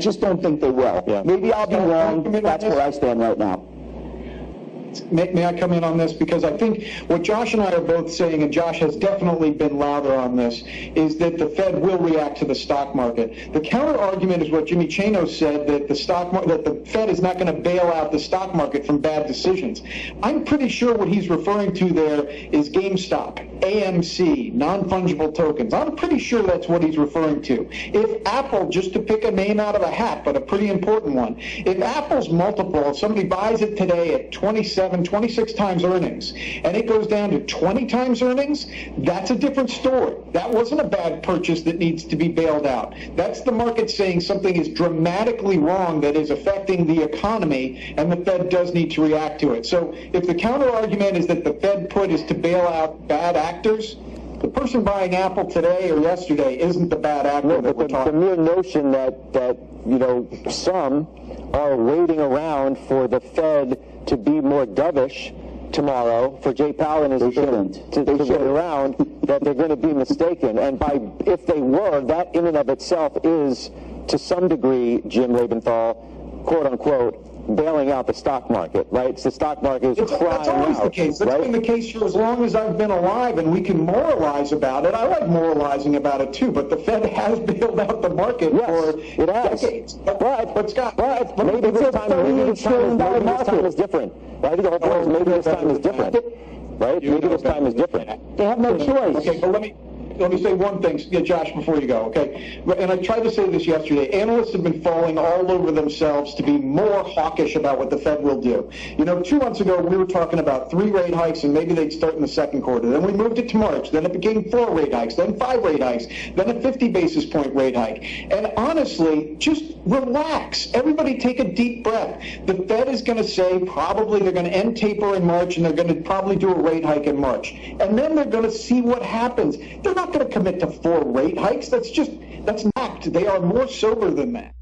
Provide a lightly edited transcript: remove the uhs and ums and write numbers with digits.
just don't think they will. Yeah. Maybe I'll be wrong. That's where I stand right now. May I come in on this? Because I think what Josh and I are both saying, and Josh has definitely been louder on this, is that the Fed will react to the stock market. The counter argument is what Jimmy Chano said, that the Fed is not going to bail out the stock market from bad decisions. I'm pretty sure what he's referring to there is GameStop, AMC, non-fungible tokens. I'm pretty sure that's what he's referring to. If Apple, just to pick a name out of a hat, but a pretty important one, if Apple's multiple, if somebody buys it today at 26 times earnings, and it goes down to 20 times earnings, that's a different story. That wasn't a bad purchase that needs to be bailed out. That's the market saying something is dramatically wrong that is affecting the economy, and the Fed does need to react to it. So if the counter argument is that the Fed put is to bail out bad actors, the person buying Apple today or yesterday isn't the bad actor that we're talking about. The mere notion that some are waiting around for the Fed to be more dovish tomorrow, for Jay Powell and his team to get around, that they're going to be mistaken. And if they were, that in and of itself is, to some degree, Jim Lebenthal, quote unquote, bailing out the stock market, right? So the stock market is crying out. That's always the case. That's been the case for as long as I've been alive, and we can moralize about it. I like moralizing about it too, but the Fed has bailed out the market for decades. But Scott, maybe this time is different. I think the whole point is maybe this time is different. Right? Maybe this time is different. They have no choice. Okay, but let me say one thing, Josh, before you go, okay? And I tried to say this yesterday. Analysts have been falling all over themselves to be more hawkish about what the Fed will do. 2 months ago, we were talking about 3 rate hikes, and maybe they'd start in the second quarter. Then we moved it to March. Then it became 4 rate hikes, then 5 rate hikes, then a 50 basis point rate hike. And honestly, just relax. Everybody take a deep breath. The Fed is going to say probably they're going to end taper in March, and they're going to probably do a rate hike in March. And then they're going to see what happens. They're not going to commit to 4 rate hikes. That's not. They are more sober than that.